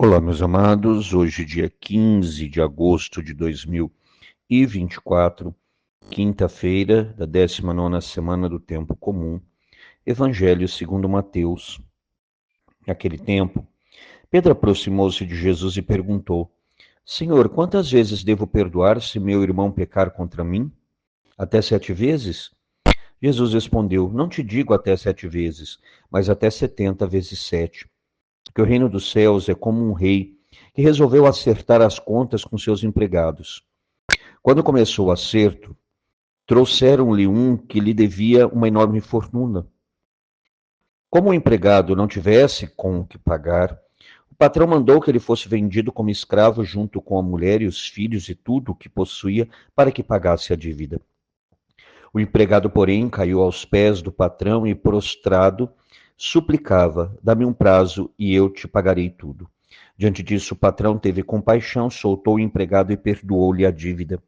Olá, meus amados. Hoje, dia 15 de agosto de 2024, quinta-feira da 19ª semana do Tempo Comum, Evangelho segundo Mateus. Naquele tempo, Pedro aproximou-se de Jesus e perguntou: Senhor, quantas vezes devo perdoar se meu irmão pecar contra mim? Até 7 vezes? Jesus respondeu: Não te digo até 7 vezes, mas até 70 vezes 7. Porque o reino dos céus é como um rei que resolveu acertar as contas com seus empregados. Quando começou o acerto, trouxeram-lhe um que lhe devia uma enorme fortuna. Como o empregado não tivesse com o que pagar, o patrão mandou que ele fosse vendido como escravo junto com a mulher e os filhos e tudo o que possuía para que pagasse a dívida. O empregado, porém, caiu aos pés do patrão e, prostrado, suplicava: Dá-me um prazo e eu te pagarei tudo. Diante disso, o patrão teve compaixão, soltou o empregado e perdoou-lhe a dívida.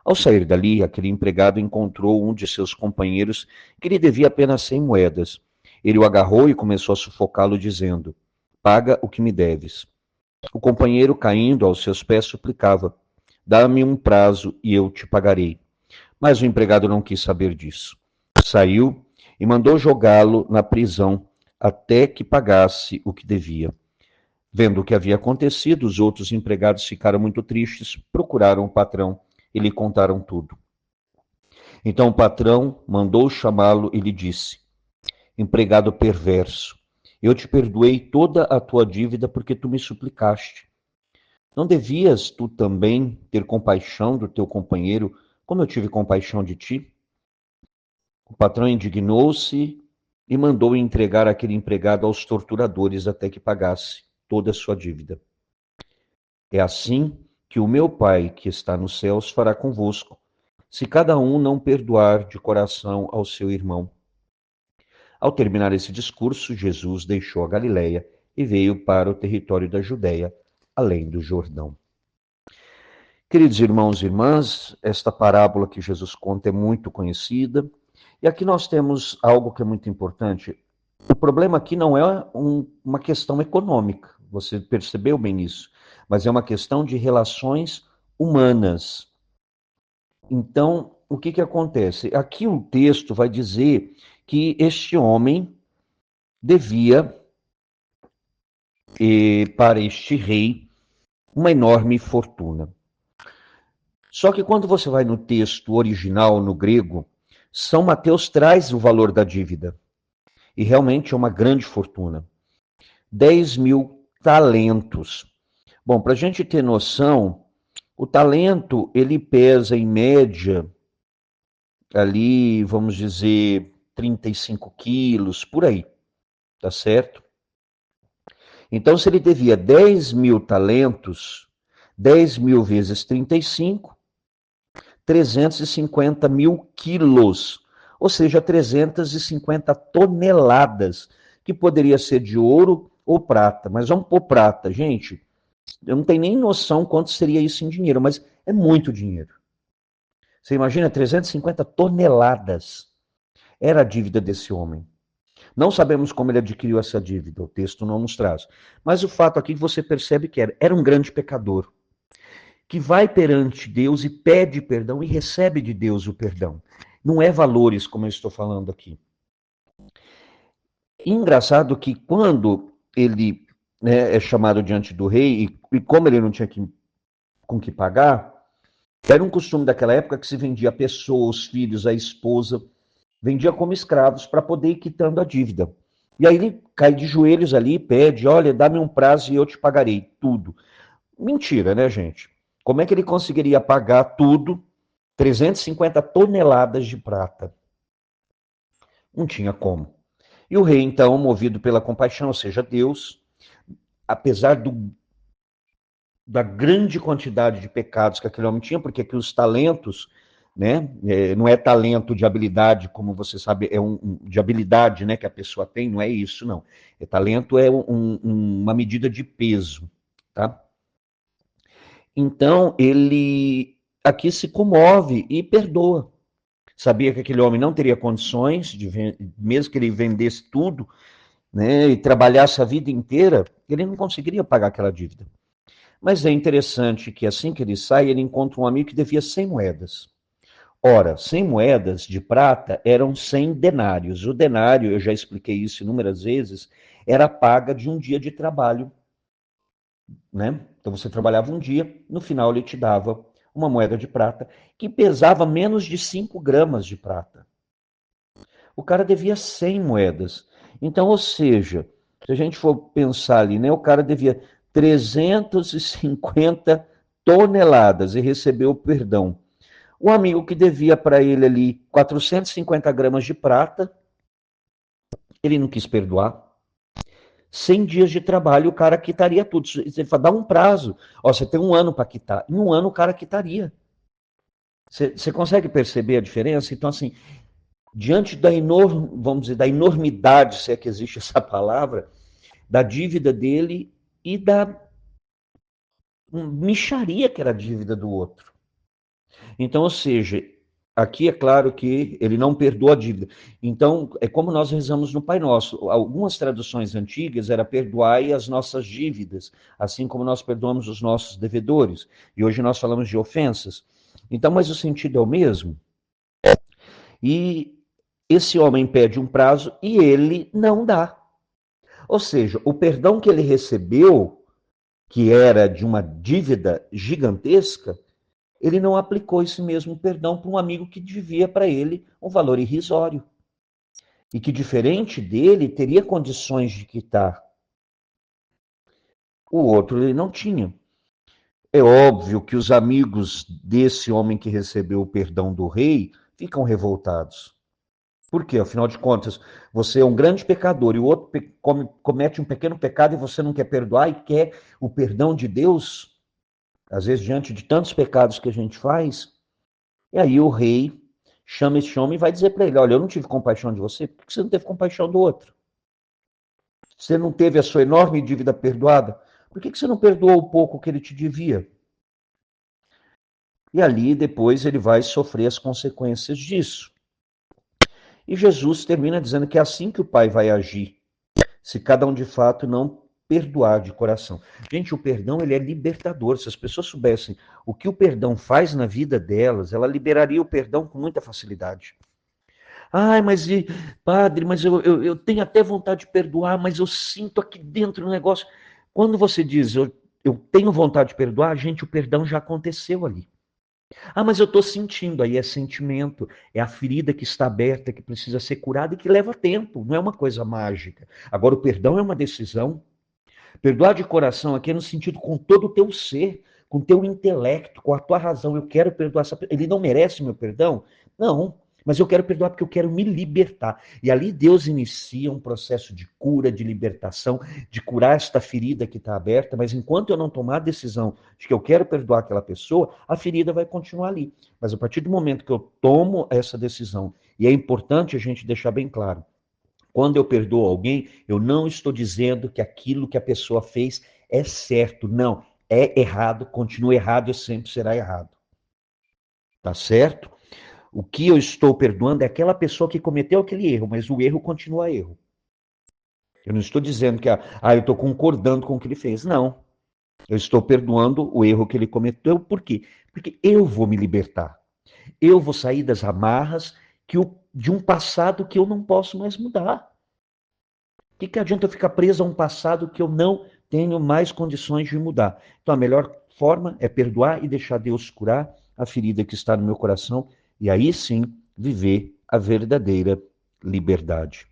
Ao sair dali, aquele empregado encontrou um de seus companheiros que lhe devia apenas 100 moedas. Ele o agarrou e começou a sufocá-lo, dizendo: Paga o que me deves. O companheiro, caindo aos seus pés, suplicava: Dá-me um prazo e eu te pagarei. Mas o empregado não quis saber disso. Saiu e mandou jogá-lo na prisão até que pagasse o que devia. Vendo o que havia acontecido, os outros empregados ficaram muito tristes, procuraram o patrão e lhe contaram tudo. Então o patrão mandou chamá-lo e lhe disse: Empregado perverso, eu te perdoei toda a tua dívida porque tu me suplicaste. Não devias tu também ter compaixão do teu companheiro, como eu tive compaixão de ti? O patrão indignou-se e mandou entregar aquele empregado aos torturadores até que pagasse toda a sua dívida. É assim que o meu Pai, que está nos céus, fará convosco, se cada um não perdoar de coração ao seu irmão. Ao terminar esse discurso, Jesus deixou a Galiléia e veio para o território da Judéia, além do Jordão. Queridos irmãos e irmãs, esta parábola que Jesus conta é muito conhecida. E aqui nós temos algo que é muito importante. O problema aqui não é uma questão econômica, você percebeu bem isso, mas é uma questão de relações humanas. Então, o que acontece? Aqui o texto vai dizer que este homem devia, para este rei, uma enorme fortuna. Só que quando você vai no texto original, no grego, São Mateus traz o valor da dívida. E realmente é uma grande fortuna. 10.000 talentos. Bom, para a gente ter noção, o talento, ele pesa em média, ali, vamos dizer, 35 quilos, por aí, tá certo? Então, se ele devia 10.000 talentos, 10.000 vezes 35, 350 mil quilos, ou seja, 350 toneladas, que poderia ser de ouro ou prata. Mas vamos pôr prata, gente. Eu não tenho nem noção quanto seria isso em dinheiro, mas é muito dinheiro. Você imagina 350 toneladas. Era a dívida desse homem. Não sabemos como ele adquiriu essa dívida, o texto não nos traz. Mas o fato aqui que você percebe que era um grande pecador, que vai perante Deus e pede perdão e recebe de Deus o perdão. Não é valores, como eu estou falando aqui. Engraçado que quando ele, né, é chamado diante do rei, e como ele não tinha com que pagar, era um costume daquela época que se vendia a pessoa, os filhos, a esposa, vendia como escravos para poder ir quitando a dívida. E aí ele cai de joelhos ali e pede: Olha, dá-me um prazo e eu te pagarei tudo. Mentira, né, gente? Como é que ele conseguiria pagar tudo? 350 toneladas de prata. Não tinha como. E o rei, então, movido pela compaixão, ou seja, Deus, apesar da grande quantidade de pecados que aquele homem tinha, porque aqui os talentos, né, não é talento de habilidade, como você sabe, é de habilidade, né, que a pessoa tem, não é isso, não. Talento é uma medida de peso, tá? Então, ele aqui se comove e perdoa. Sabia que aquele homem não teria condições, mesmo que ele vendesse tudo, né, e trabalhasse a vida inteira, ele não conseguiria pagar aquela dívida. Mas é interessante que assim que ele sai, ele encontra um amigo que devia 100 moedas. Ora, 100 moedas de prata eram 100 denários. O denário, eu já expliquei isso inúmeras vezes, era a paga de um dia de trabalho, né? Então você trabalhava um dia, no final ele te dava uma moeda de prata que pesava menos de 5 gramas de prata. O cara devia 100 moedas. Então, ou seja, se a gente for pensar ali, né, o cara devia 350 toneladas e recebeu o perdão. Um amigo que devia para ele ali 450 gramas de prata, ele não quis perdoar. 100 dias de trabalho, o cara quitaria tudo. Você fala, dá um prazo. Ó, você tem um ano para quitar. Em um ano o cara quitaria. Você consegue perceber a diferença? Então, assim, diante da vamos dizer, da enormidade, se é que existe essa palavra, da dívida dele e da mixaria que era a dívida do outro. Então, ou seja, aqui é claro que ele não perdoa a dívida. Então, é como nós rezamos no Pai Nosso. Algumas traduções antigas era perdoai as nossas dívidas, assim como nós perdoamos os nossos devedores. E hoje nós falamos de ofensas. Então, mas o sentido é o mesmo. E esse homem pede um prazo e ele não dá. Ou seja, o perdão que ele recebeu, que era de uma dívida gigantesca, ele não aplicou esse mesmo perdão para um amigo que devia para ele um valor irrisório. E que, diferente dele, teria condições de quitar. O outro ele não tinha. É óbvio que os amigos desse homem que recebeu o perdão do rei ficam revoltados. Por quê? Afinal de contas, você é um grande pecador e o outro comete um pequeno pecado e você não quer perdoar e quer o perdão de Deus, às vezes diante de tantos pecados que a gente faz. E aí o rei chama esse homem e vai dizer para ele, olha, eu não tive compaixão de você, por que você não teve compaixão do outro? Você não teve a sua enorme dívida perdoada? Por que você não perdoou o pouco que ele te devia? E ali depois ele vai sofrer as consequências disso. E Jesus termina dizendo que é assim que o Pai vai agir, se cada um de fato não perdoar de coração. Gente, o perdão ele é libertador. Se as pessoas soubessem o que o perdão faz na vida delas, ela liberaria o perdão com muita facilidade. Ai, mas padre, mas eu tenho até vontade de perdoar, mas eu sinto aqui dentro um negócio. Quando você diz eu tenho vontade de perdoar, gente, o perdão já aconteceu ali. Ah, mas eu estou sentindo, aí é sentimento, é a ferida que está aberta, que precisa ser curada e que leva tempo, não é uma coisa mágica. Agora, o perdão é uma decisão. Perdoar de coração aqui é no sentido com todo o teu ser, com o teu intelecto, com a tua razão. Eu quero perdoar essa pessoa. Ele não merece meu perdão? Não. Mas eu quero perdoar porque eu quero me libertar. E ali Deus inicia um processo de cura, de libertação, de curar esta ferida que está aberta. Mas enquanto eu não tomar a decisão de que eu quero perdoar aquela pessoa, a ferida vai continuar ali. Mas a partir do momento que eu tomo essa decisão, e é importante a gente deixar bem claro, quando eu perdoo alguém, eu não estou dizendo que aquilo que a pessoa fez é certo. Não, é errado, continua errado e sempre será errado. Tá certo? O que eu estou perdoando é aquela pessoa que cometeu aquele erro, mas o erro continua erro. Eu não estou dizendo que eu estou concordando com o que ele fez. Não. Eu estou perdoando o erro que ele cometeu. Por quê? Porque eu vou me libertar. Eu vou sair das amarras de um passado que eu não posso mais mudar. O que adianta eu ficar preso a um passado que eu não tenho mais condições de mudar? Então, a melhor forma é perdoar e deixar Deus curar a ferida que está no meu coração e aí sim viver a verdadeira liberdade.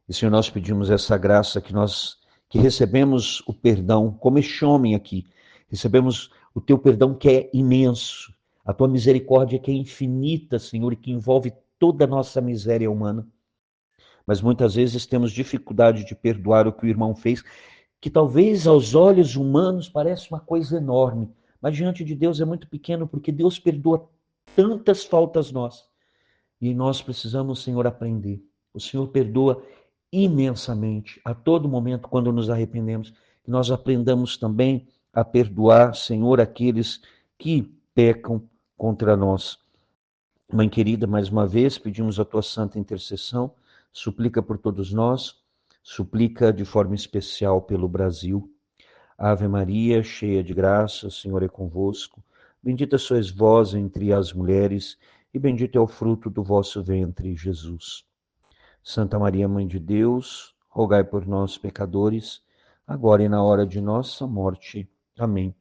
E Senhor, nós pedimos essa graça que recebemos o perdão, como este homem aqui, recebemos o teu perdão que é imenso, a tua misericórdia que é infinita, Senhor, e que envolve toda a nossa miséria humana. Mas muitas vezes temos dificuldade de perdoar o que o irmão fez, que talvez aos olhos humanos parece uma coisa enorme, mas diante de Deus é muito pequeno, porque Deus perdoa tantas faltas nossas. E nós precisamos, Senhor, aprender. O Senhor perdoa imensamente, a todo momento, quando nos arrependemos. Que nós aprendamos também a perdoar, Senhor, aqueles que pecam contra nós. Mãe querida, mais uma vez, pedimos a tua santa intercessão suplica por todos nós, suplica de forma especial pelo Brasil. Ave Maria, cheia de graça, o Senhor é convosco. Bendita sois vós entre as mulheres, e bendito é o fruto do vosso ventre, Jesus. Santa Maria, Mãe de Deus, rogai por nós, pecadores, agora e na hora de nossa morte. Amém.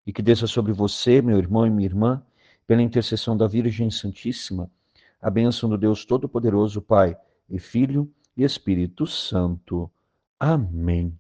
E que desça sobre você, meu irmão e minha irmã, pela intercessão da Virgem Santíssima, a bênção do Deus Todo-Poderoso, Pai e Filho e Espírito Santo. Amém.